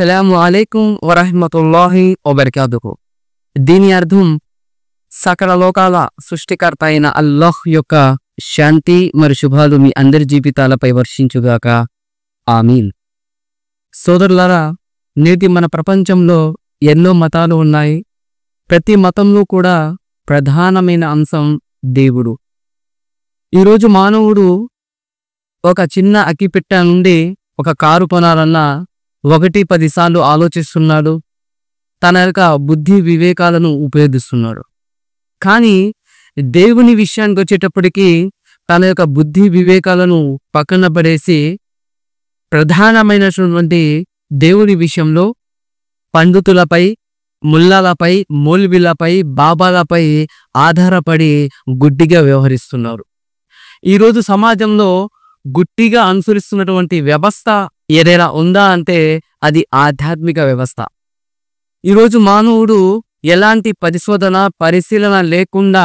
అస్సలాము అలైకుం వరహ్మతుల్లాహి వబర్కాతుహు. దీని అర్థం సకల లోకాల సృష్టికర్త అయిన అల్లాహ్ యొక్క శాంతి మరియు శుభాలు మీ అందరి జీవితాలపై వర్షించుగాక. ఆమీన్. సోదరులారా, నేటి మన ప్రపంచంలో ఎన్నో మతాలు ఉన్నాయి. ప్రతి మతంలో కూడా ప్రధానమైన అంశం దేవుడు. ఈరోజు మానవుడు ఒక చిన్న అగ్గిపెట్టె నుండి ఒక కారు కొనాలన్నా 1-10 సార్లు ఆలోచిస్తున్నాడు. తన యొక్క బుద్ధి వివేకాలను ఉపయోగిస్తున్నాడు. కానీ దేవుని విషయానికి వచ్చేటప్పటికీ తన యొక్క బుద్ధి వివేకాలను పక్కన పడేసి ప్రధానమైనటువంటి దేవుని విషయంలో పండితులపై, ముల్లాలపై, మౌల్వీలపై, బాబాలపై ఆధారపడి గుడ్డిగా వ్యవహరిస్తున్నారు. ఈరోజు సమాజంలో గుడ్డిగా అనుసరిస్తున్నటువంటి వ్యవస్థ ఏదైనా ఉందా అంటే అది ఆధ్యాత్మిక వ్యవస్థ. ఈరోజు మానవుడు ఎలాంటి పరిశీలన లేకుండా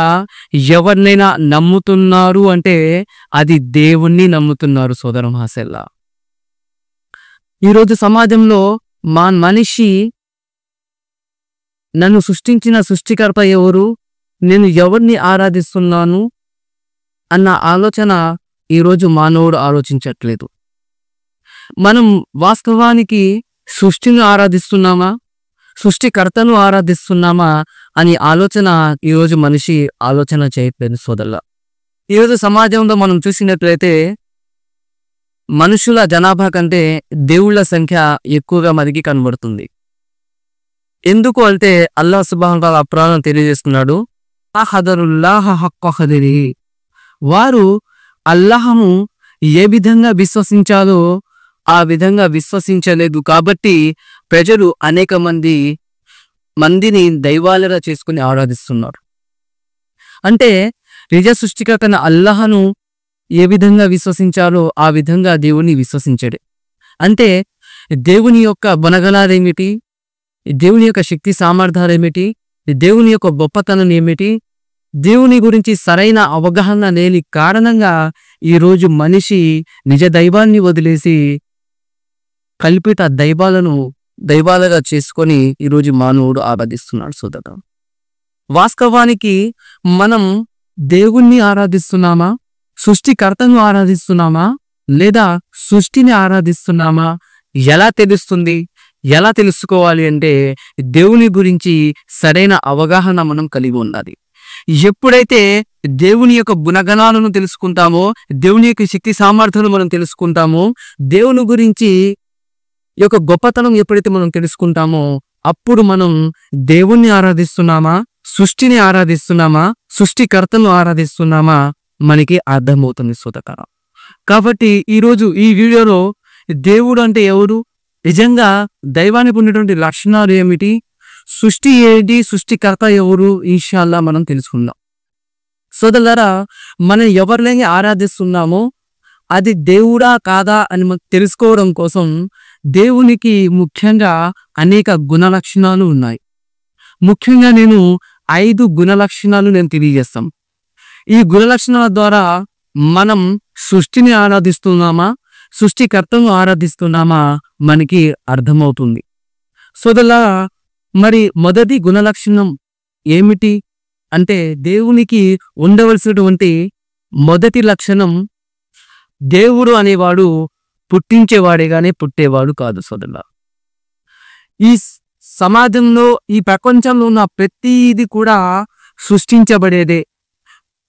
ఎవరినైనా నమ్ముతున్నారు అంటే అది దేవుణ్ణి నమ్ముతున్నారు. సోదర మహాశల్లా, ఈరోజు సమాజంలో మనిషి నన్ను సృష్టించిన సృష్టికర్త ఎవరు, నేను ఎవరిని ఆరాధిస్తున్నాను అన్న ఆలోచన ఈరోజు మానవుడు ఆలోచించట్లేదు. మనం వాస్తవానికి సృష్టిని ఆరాధిస్తున్నామా, సృష్టికర్తను ఆరాధిస్తున్నామా అని ఆలోచన ఈరోజు మనిషి ఆలోచన చేయట్లేదు. సోదరుల, ఈరోజు సమాజంలో మనం చూసినట్లయితే మనుషుల జనాభా కంటే దేవుళ్ళ సంఖ్య ఎక్కువగా మనకి కనబడుతుంది. ఎందుకు అంటే అల్లాహ్ సుబ్హానహు వ తఆలా అప్రాణం తెలియజేస్తున్నాడు, అహదరుల్లాహ హక్క ఖదరిహి. వారు అల్లాహను ఏ విధంగా విశ్వసించాలో ఆ విధంగా విశ్వసించలేదు. కాబట్టి ప్రజలు అనేక మందిని దైవాలుగా చేసుకుని ఆరాధిస్తున్నారు. అంటే నిజ సృష్టికర్త అల్లాహను ఏ విధంగా విశ్వసించాలో ఆ విధంగా దేవుని విశ్వసించడే. అంటే దేవుని యొక్క గుణగణాలేమిటి, దేవుని యొక్క శక్తి సామర్థ్యాలేమిటి, దేవుని యొక్క గొప్పతనం ఏమిటి, దేవుని గురించి సరైన అవగాహన లేని కారణంగా ఈరోజు మనిషి నిజ దైవాన్ని వదిలేసి కల్పిత దైవాలుగా చేసుకొని ఈరోజు మానవుడు ఆరాధిస్తున్నాడు. సోదర, వాస్తవానికి మనం దేవుణ్ణి ఆరాధిస్తున్నామా, సృష్టికర్తను ఆరాధిస్తున్నామా, లేదా సృష్టిని ఆరాధిస్తున్నామా ఎలా తెలుస్తుంది? ఎలా తెలుసుకోవాలి అంటే దేవుని గురించి సరైన అవగాహన మనం కలిగి ఉండాలి. ఎప్పుడైతే దేవుని యొక్క గుణగణాలను తెలుసుకుంటామో, దేవుని యొక్క శక్తి సామర్థ్యాలను మనం తెలుసుకుంటామో, దేవుని గురించి యొక్క గొప్పతనం ఎప్పుడైతే మనం తెలుసుకుంటామో అప్పుడు మనం దేవుణ్ణి ఆరాధిస్తున్నామా, సృష్టిని ఆరాధిస్తున్నామా, సృష్టికర్తను ఆరాధిస్తున్నామా మనకి అర్థమవుతుంది. సోదర, కాబట్టి ఈరోజు ఈ వీడియోలో దేవుడు అంటే ఎవరు, నిజంగా దైవానికి ఉన్నటువంటి లక్షణాలు ఏమిటి, సృష్టి ఏంటి, సృష్టికర్త ఎవరు, ఇన్షాల్లా మనం తెలుసుకుందాం. సోదరులారా, మనం ఎవరిని ఆరాధిస్తున్నామో అది దేవుడా కాదా అని మనం తెలుసుకోవడం కోసం దేవునికి ముఖ్యంగా అనేక గుణ లక్షణాలు ఉన్నాయి. ముఖ్యంగా నేను 5 గుణ లక్షణాలు తెలియజేస్తాం. ఈ గుణ లక్షణాల ద్వారా మనం సృష్టిని ఆరాధిస్తున్నామా, సృష్టికర్తను ఆరాధిస్తున్నామా మనకి అర్థమవుతుంది. సోదరులారా, మరి మొదటి గుణలక్షణం ఏమిటి అంటే దేవునికి ఉండవలసినటువంటి మొదటి లక్షణం, దేవుడు అనేవాడు పుట్టించేవాడే గానీ పుట్టేవాడు కాదు. సోదరులా, ఈ సమాజంలో ఈ ప్రపంచంలో ఉన్న ప్రతిది కూడా సృష్టించబడేదే.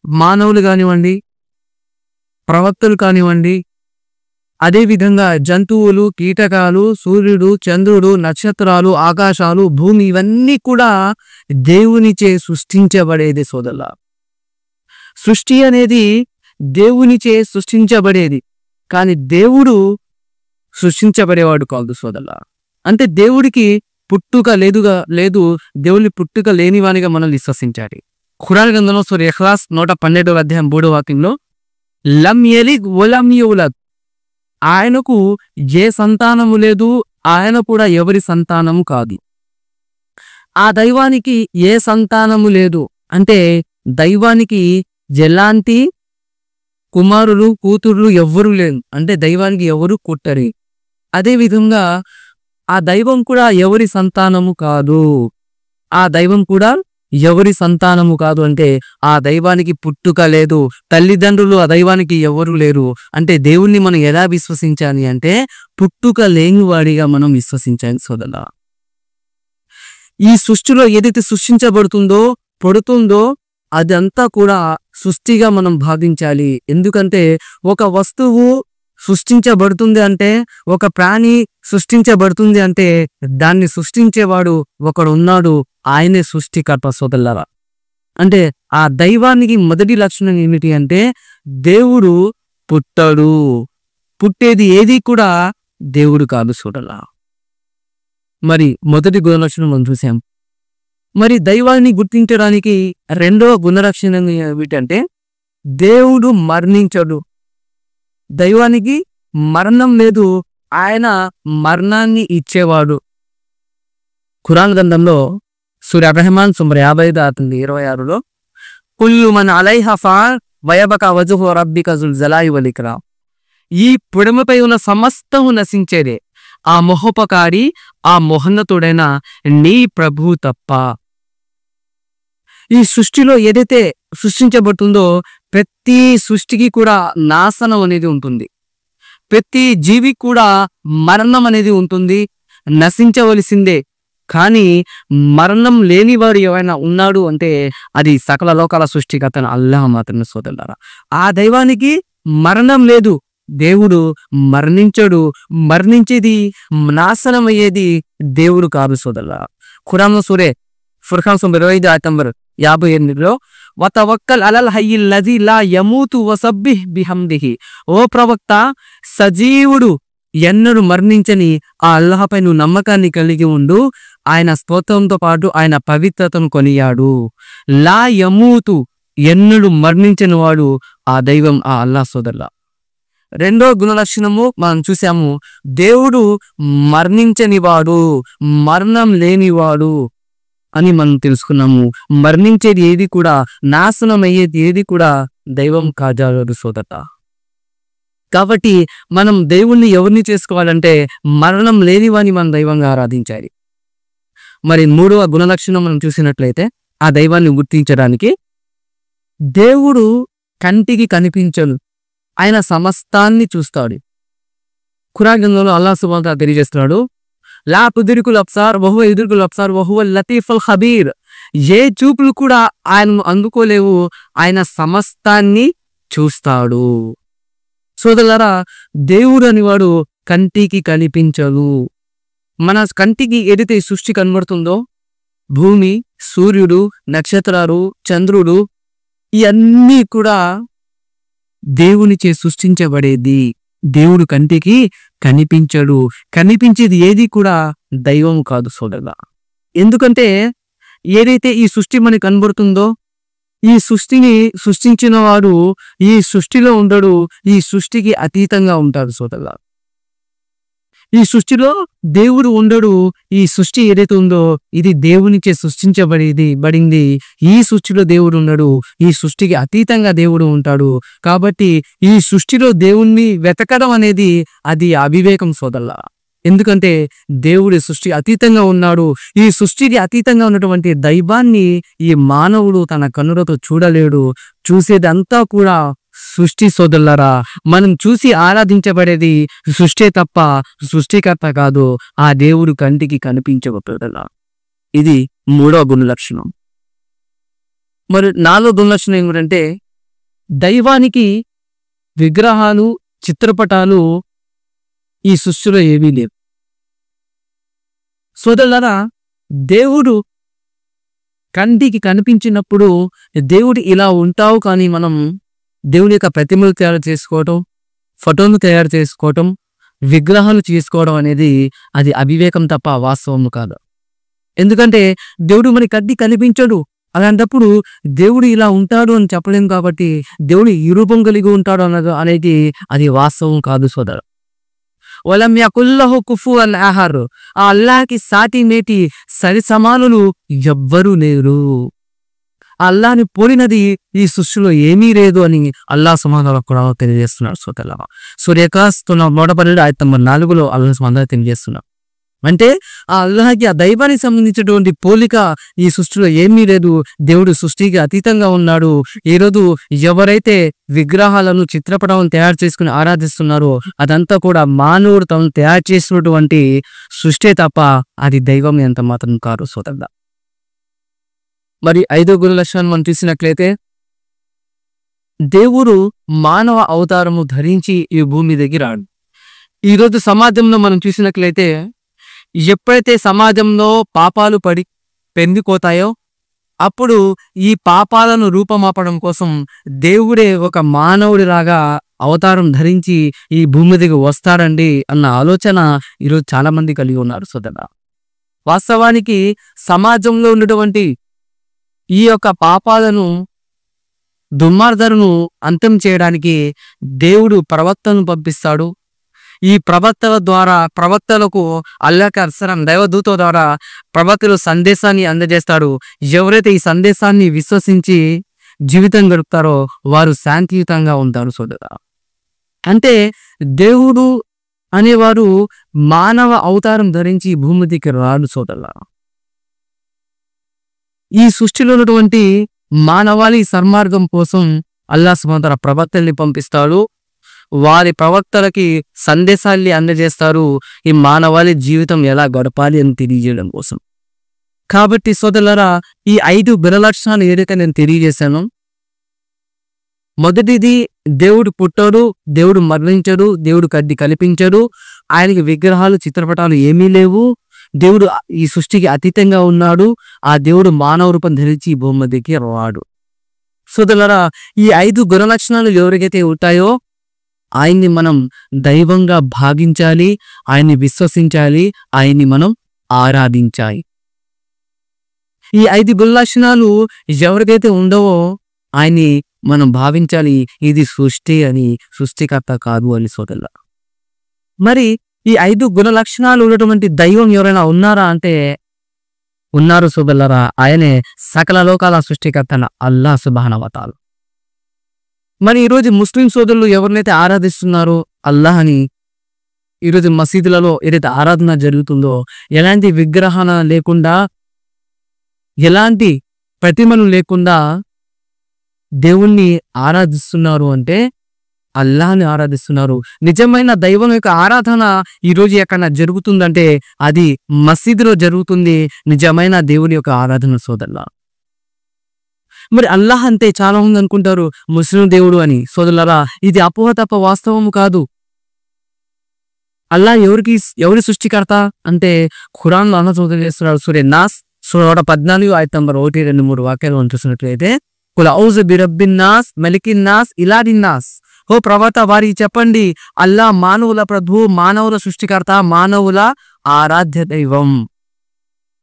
మానవులు కానివ్వండి, ప్రవక్తలు కానివ్వండి, అదేవిధంగా జంతువులు, కీటకాలు, సూర్యుడు, చంద్రుడు, నక్షత్రాలు, ఆకాశాలు, భూమి ఇవన్నీ కూడా దేవునిచే సృష్టించబడేది. సోదరులా, సృష్టి అనేది దేవునిచే సృష్టించబడేది, కానీ దేవుడు సృష్టించబడేవాడు కాదు. సోదరులా, అంటే దేవుడికి పుట్టుక లేదు, దేవుని పుట్టుక లేనివానిగా మనం విశ్వసించాలి. ఖురాన్ గ్రంథంలో సూరా ఇఖ్లాస్ 112వ అధ్యాయం 3వ వాక్యంలో లం యలిద్ వలం యూలద్, ఆయనకు ఏ సంతానము లేదు, ఆయన కూడా ఎవరి సంతానము కాదు. ఆ దైవానికి ఏ సంతానము లేదు అంటే దైవానికి ఎలాంటి కుమారులు, కూతుర్లు ఎవ్వరూ లేరు, అంటే దైవానికి ఎవరు పుట్టరు. అదేవిధంగా ఆ దైవం కూడా ఎవరి సంతానము కాదు. ఆ దైవం కూడా ఎవరి సంతానము కాదు అంటే ఆ దైవానికి పుట్టుక లేదు, తల్లిదండ్రులు ఆ దైవానికి ఎవరు లేరు. అంటే దేవుణ్ణి మనం ఎలా విశ్వసించాలి అంటే పుట్టుక లేనివాడిగా మనం విశ్వసించాలి సోదరా. ఈ సృష్టిలో ఏదైతే సృష్టించబడుతుందో పడుతుందో అదంతా కూడా సృష్టిగా మనం భావించాలి. ఎందుకంటే ఒక వస్తువు సృష్టించబడుతుంది అంటే, ఒక ప్రాణి సృష్టించబడుతుంది అంటే దాన్ని సృష్టించేవాడు ఒకడు ఉన్నాడు, ఆయనే సృష్టికర్త సోదరులారా. అంటే ఆ దైవానికి మొదటి లక్షణం ఏమిటి అంటే దేవుడు పుట్టడు, పుట్టేది ఏది కూడా దేవుడు కాదు సోదరులారా. మరి మొదటి గుణలక్షణం మనం చూసాం. మరి దైవాన్ని గుర్తించడానికి రెండవ గుణలక్షణం ఏమిటంటే దేవుడు మరణించడు. దైవానికి మరణం లేదు, ఆయన మరణాన్ని ఇచ్చేవాడు. ఖురాన్ గ్రంథంలో సూరా రెహమాన్ 55:26లో కుల్లు మన్ అలైహా ఫాన్ వయబకా వజ్హు రబ్బిక జుల్ జలాలి వల్ ఇక్రామ్. ఈ పుడమపై ఉన్న సమస్తము నశించేదే, ఆ మహోపకారి ఆ మహోన్నతుడైన నీ ప్రభు తప్ప. ఈ సృష్టిలో ఏదైతే సృష్టించబడుతుందో ప్రతి సృష్టికి కూడా నాశనం అనేది ఉంటుంది, ప్రతి జీవికి కూడా మరణం అనేది ఉంటుంది, నశించవలసిందే. కానీ మరణం లేనివాడు ఎవరైనా ఉన్నాడు అంటే అది సకల లోకాల సృష్టికర్త అల్లాహ్ మాత్రమే సోదరులారా. ఆ దైవానికి మరణం లేదు, దేవుడు మరణించడు, మరణించేది నాశనం అయ్యేది దేవుడు కాదు సోదరులారా. ఖురాన్ సూరే ఫుర్ఖాన్ 25:58లో వతవక్కల్ అలల్ హయ్యిల్ లజీ లా యమూతు వసబ్బిహ్ బిహమ్దిహి. ఓ ప్రవక్త, సజీవుడు ఎన్నడూ మరణించని ఆ అల్లాహపై నువ్వు నమ్మకాన్ని కలిగి ఉండు, ఆయన స్తోత్రంతో పాటు ఆయన పవిత్రతను కొనియాడు. లా యమూతు ఎన్నడూ మరణించని వాడు ఆ దైవం ఆ అల్లాహ్ సోదరులా. రెండో గుణలక్షణము మనం చూసాము, దేవుడు మరణించనివాడు, మరణం లేనివాడు అని మనం తెలుసుకున్నాము. మరణించేది ఏది కూడా, నాశనం అయ్యేది ఏది కూడా దైవం కాజాడు సోదట. కాబట్టి మనం దేవుణ్ణి ఎవరిని చేసుకోవాలంటే మరణం లేనివాని మనం దైవంగా ఆరాధించాలి. మరి మూడవ గుణలక్షణం మనం చూసినట్లయితే ఆ దైవాన్ని గుర్తించడానికి దేవుడు కంటికి కనిపించను, ఆయన సమస్తాన్ని చూస్తాడు. ఖురాన్ గ్రంథంలో అల్లాహ్ సుబ్హానహు వ తఆలా తెలియజేస్తున్నాడు, లా తుద్రికుల్ అబ్సార్ వహువ యుద్రికుల్ అబ్సార్ వహువ లతీఫుల్ ఖబీర్. ఏ చూపులు కూడా ఆయనను అందుకోలేవు, ఆయన సమస్తాన్ని చూస్తాడు. సోదరులారా, దేవుడు అనేవాడు కంటికి కనిపించదు. మన కంటికి ఏదైతే సృష్టి కనబడుతుందో భూమి, సూర్యుడు, నక్షత్రాలు, చంద్రుడు, ఇవన్నీ కూడా దేవునిచే సృష్టించబడేది. దేవుడు కంటికి కనిపించడు, కనిపించేది ఏది కూడా దైవం కాదు సోదరులా. ఎందుకంటే ఏదైతే ఈ సృష్టి మనకి కనబడుతుందో ఈ సృష్టిని సృష్టించిన వాడు ఈ సృష్టిలో ఉండడు, ఈ సృష్టికి అతీతంగా ఉంటాడు సోదరులా. ఈ సృష్టిలో దేవుడు ఉండడు, ఈ సృష్టి ఏదైతే ఉందో ఇది దేవునిచే బడింది. ఈ సృష్టిలో దేవుడు ఉండడు, ఈ సృష్టికి అతీతంగా దేవుడు ఉంటాడు. కాబట్టి ఈ సృష్టిలో దేవుణ్ణి వెతకడం అనేది అది అవివేకం సోదరులా. ఎందుకంటే దేవుడి సృష్టి అతీతంగా ఉన్నాడు. ఈ సృష్టికి అతీతంగా ఉన్నటువంటి దైవాన్ని ఈ మానవుడు తన కన్నులతో చూడలేడు. చూసేదంతా కూడా సృష్టి సోదరులారా. మనం చూసి ఆరాధించబడేది సృష్టి తప్ప సృష్టికర్త కాదు. ఆ దేవుడు కంటికి కనిపించబోతులా. ఇది మూడవ గుణలక్షణం. మరి నాలుగో గుణలక్షణం ఏమిటంటే దైవానికి విగ్రహాలు, చిత్రపటాలు ఈ సృష్టిలో ఏమీ లేవు సోదరులారా. దేవుడు కంటికి కనిపించినప్పుడు దేవుడు ఇలా ఉంటావు, కానీ మనం దేవుని యొక్క ప్రతిమలు తయారు చేసుకోవటం, ఫోటోలు తయారు చేసుకోవటం, విగ్రహాలు చేసుకోవడం అనేది అది అవివేకం తప్ప వాస్తవం కాదు. ఎందుకంటే దేవుడు మన కంటికి కనిపించడు. అలాంటప్పుడు దేవుడు ఇలా ఉంటాడు అని చెప్పలేము. కాబట్టి దేవుడు ఈ రూపం కలిగి ఉంటాడు అనేది అది వాస్తవం కాదు సోదరు. వలం యకుల్లహు కుఫువన్ అహద్. ఆ అల్లాహ్కి సాటి మేటి సరి సమానులు ఎవ్వరూ లేరు. అల్లాహ్ని పోలినది ఈ సృష్టిలో ఏమీ లేదు అని అల్లాహ్ సుబ్హానహు కూడా తెలియజేస్తున్నాడు సోదరులారా. సూర్య 112 అల్లాహ్ సుబ్హానహు తెలియజేస్తున్నాడు. అంటే ఆ అల్లాహకి ఆ దైవానికి సంబంధించినటువంటి పోలిక ఈ సృష్టిలో ఏమీ లేదు. దేవుడు సృష్టికి అతీతంగా ఉన్నాడు. ఈరోజు ఎవరైతే విగ్రహాలను చిత్రపటాలను తయారు చేసుకుని ఆరాధిస్తున్నారో అదంతా కూడా మానవుడు తను తయారు చేసినటువంటి సృష్టి తప్ప అది దైవం ఎంత మాత్రం కాదు సోదరుడా. మరి 5వ గుణ లక్షణాన్ని మనం చూసినట్లయితే దేవుడు మానవ అవతారము ధరించి ఈ భూమి దగ్గర రాడు. ఈరోజు సమాజంలో మనం చూసినట్లయితే ఎప్పుడైతే సమాజంలో పాపాలు పడి పెందిపోతాయో అప్పుడు ఈ పాపాలను రూపమాపడం కోసం దేవుడే ఒక మానవుడిలాగా అవతారం ధరించి ఈ భూమి దగ్గర వస్తాడండి అన్న ఆలోచన ఈరోజు చాలా మంది కలిగి ఉన్నారు సోదరా. వాస్తవానికి సమాజంలో ఉన్నటువంటి ఈ యొక్క పాపాలను దుర్మార్గలను అంతం చేయడానికి దేవుడు ప్రవక్తను పంపిస్తాడు. ఈ ప్రవక్తల ద్వారా ప్రవక్తలకు అల్లాహ్ అర్సలం దైవదూత ద్వారా ప్రవక్తలు సందేశాన్ని అందజేస్తాడు. ఎవరైతే ఈ సందేశాన్ని విశ్వసించి జీవితం గడుపుతారో వారు శాంతియుతంగా ఉంటారు సోదరా. అంటే దేవుడు అనేవారు మానవ అవతారం ధరించి భూమి దగ్గర రాడు సోదరా. ఈ సృష్టిలో ఉన్నటువంటి మానవాళి సన్మార్గం కోసం అల్లాహ్ సుబ్హానహు వ తఆలా ప్రవక్తల్ని పంపిస్తాడు. వారి ప్రవక్తలకి సందేశాన్ని అందజేస్తారు ఈ మానవాళి జీవితం ఎలా గడపాలి అని తెలియజేయడం కోసం. కాబట్టి సోదరులారా, ఈ 5 గుణలక్షణాలు ఏదైతే నేను తెలియజేశానో, మొదటిది దేవుడు పుట్టాడు, దేవుడు మరణించాడు, దేవుడు కడ్డి కల్పించాడు, ఆయనకి విగ్రహాలు చిత్రపటాలు ఏమీ లేవు, దేవుడు ఈ సృష్టికి అతీతంగా ఉన్నాడు, ఆ దేవుడు మానవ రూపం ధరించి ఈ భూమి దగ్గర రాడు. సోదరులారా, ఈ 5 గుణలక్షణాలు ఎవరికైతే ఉంటాయో ఆయన్ని మనం దైవంగా భావించాలి, ఆయన్ని విశ్వసించాలి, ఆయన్ని మనం ఆరాధించాలి. ఈ 5 గుణలక్షణాలు ఎవరికైతే ఉండవో ఆయన్ని మనం భావించాలి ఇది సృష్టి అని, సృష్టికర్త కాదు అని సోదరులా. మరి ఈ 5 గుణ లక్షణాలు ఉన్నటువంటి దైవం ఎవరైనా ఉన్నారా అంటే ఉన్నారు సోదరులారా. ఆయనే సకల లోకాల సృష్టికర్త అల్లాహ్ సుబ్హానహు వ తఆలా. మరి ఈరోజు ముస్లిం సోదరులు ఎవరినైతే ఆరాధిస్తున్నారో అల్లాహ్ అని, ఈరోజు మసీదులలో ఏదైతే ఆరాధన జరుగుతుందో ఎలాంటి విగ్రహణ లేకుండా, ఎలాంటి ప్రతిమలు లేకుండా దేవుణ్ణి ఆరాధిస్తున్నారు అంటే అల్లాహ్ని ఆరాధిస్తున్నారు. నిజమైన దైవం యొక్క ఆరాధన ఈరోజు ఎక్కడ జరుగుతుందంటే అది మసీదులో జరుగుతుంది. నిజమైన దేవుని యొక్క ఆరాధన సోదరులా. మరి అల్లాహ్ అంటే చాలా మంది అనుకుంటారు ముస్లిం దేవుడు అని. సోదరులారా, ఇది అపోహ తప్ప వాస్తవము కాదు. అల్లాహ్ ఎవరి సృష్టికర్త అంటే ఖురాన్లో అల్లాహ్ చేస్తున్నాడు. సూరే నాస్ సూరా 14 ఆయత నంబర్ 1, 2, 3 వాక్యాలు మనం చూసినట్లయితే కుల్ ఔజు బిరబ్బిన్ నాస్ మలికిన్ నాస్ ఇలాహిన్ నాస్. ఓ ప్రవక్త వారికి చెప్పండి, అల్లాహ్ మానవుల ప్రభువు, మానవుల సృష్టికర్త, మానవుల ఆరాధ్య దైవం.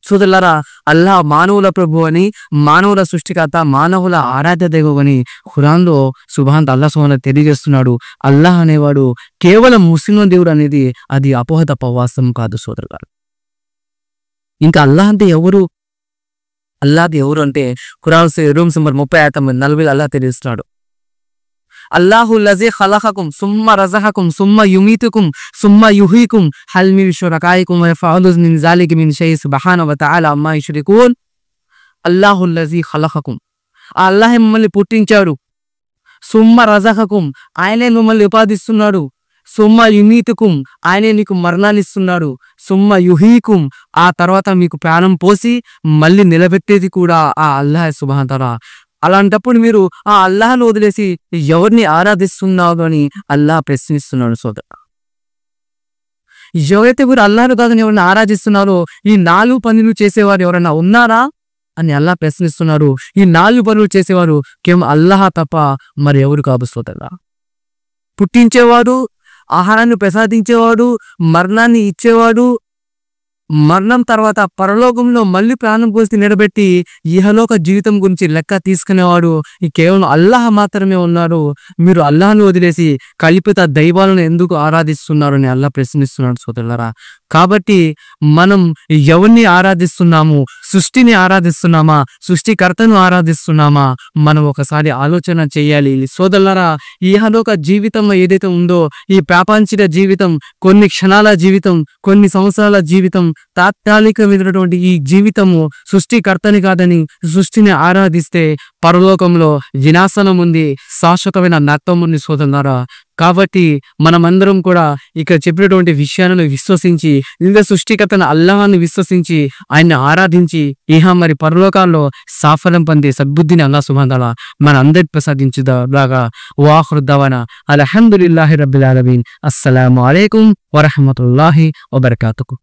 సోదరులారా, అల్లాహ్ మానవుల ప్రభు అని, మానవుల సృష్టికర్త, మానవుల ఆరాధ్య దైవం అని ఖురాన్లో సుబ్హాన్ అల్లాహ్ సుబ్హానహు తెలియజేస్తున్నాడు. అల్లాహ్ అనేవాడు కేవలం ముస్లిం దేవుడు అనేది అది అపోహ తప్ప వాస్తవం కాదు సోదరులారా. ఇంకా అల్లాహ్ అంటే ఎవరు? అల్లాహ్ ఎవరు అంటే ఖురాన్ రూమ్ నంబర్ 30 ఆయత 40 అల్లాహ్ తెలియజేస్తున్నాడు. అల్లాహు లజీ ఖలఖకుం సుమ్మ రజహకుం సుమ్మ యుమీతుకుం సుమ్మ యుహీకుం హల్ మిన్ షురకాయికుం యఫఅలు మిన్ జాలిక మిన్ షై సుబ్హానహు వ తఆలా అమ్మా యష్రికూన్. అల్లాహు లజీ ఖలఖకుం, ఆ అల్లాహ్ మిమ్మల్ని పుట్టించాడు. సుమ్మ రజహకుం, ఆయనే మిమ్మల్ని ఉపాదిస్తున్నాడు. సుమ్మ యుమీతుకుం, ఆయనే నీకు మరణాన్ని ఇస్తున్నాడు. సుమ్మ యుహీకుం, ఆ తర్వాత మీకు ప్రాణం పోసి మళ్ళీ నిలబెట్టేది కూడా ఆ అల్లాహ్ సుబ్హానహు వ తఆలా. అలాంటప్పుడు మీరు ఆ అల్లాహ్ను వదిలేసి ఎవరిని ఆరాధిస్తున్నావు అని అల్లాహ్ ప్రశ్నిస్తున్నాడు సోదర. ఎవరైతే మీరు అల్లాహ్ను కాదని ఎవరిని ఆరాధిస్తున్నారో ఈ 4 పనులు చేసేవారు ఎవరైనా ఉన్నారా అని అల్లాహ్ ప్రశ్నిస్తున్నారు. ఈ 4 పనులు చేసేవారు కేవలం అల్లాహ్ తప్ప మరి ఎవరు కాదు సోదర. పుట్టించేవాడు, ఆహారాన్ని ప్రసాదించేవాడు, మరణాన్ని ఇచ్చేవాడు, మరణం తర్వాత పరలోకంలో మళ్ళీ ప్రాణం పోసి నిలబెట్టి ఇహలోక జీవితం గురించి లెక్క తీసుకునేవాడు ఈ కేవలం అల్లాహ్ మాత్రమే ఉన్నారు. మీరు అల్లాహ్ను వదిలేసి కల్పిత దైవాలను ఎందుకు ఆరాధిస్తున్నారు అని అల్లాహ్ ప్రశ్నిస్తున్నాడు సోదరులారా. కాబట్టి మనం ఎవరిని ఆరాధిస్తున్నాము? సృష్టిని ఆరాధిస్తున్నామా? సృష్టికర్తను ఆరాధిస్తున్నామా? మనం ఒకసారి ఆలోచన చేయాలి సోదరులారా. ఇహలోక జీవితంలో ఏదైతే ఉందో ఈ ప్రాపంచిక జీవితం, కొన్ని క్షణాల జీవితం, కొన్ని సంవత్సరాల జీవితం, తాత్కాలికమైనటువంటి ఈ జీవితము సృష్టికర్తని కాదని సృష్టిని ఆరాధిస్తే పరలోకంలో వినాశనం ఉంది, శాశ్వతమైన నరకం ఉంది సోదరులారా. కాబట్టి మనమందరం కూడా ఇక్కడ చెప్పినటువంటి విషయాలను విశ్వసించి, ఇంకా సృష్టికర్తన అల్లాహ్ని విశ్వసించి ఆయన్ని ఆరాధించి మరి పరలోకాల్లో సాఫల్యం పొందే సద్బుద్ధిని అల్లాహ్ సుబ్హానహు వ తఆలా మన అందరికి ప్రసాదించుదాగా. వాఖిరు దవానా అల్హమ్దులిల్లాహి రబ్బిల్ ఆలమీన్. అస్సలాము అలైకుం వరహ్మతుల్లాహి వబరకాతుహు.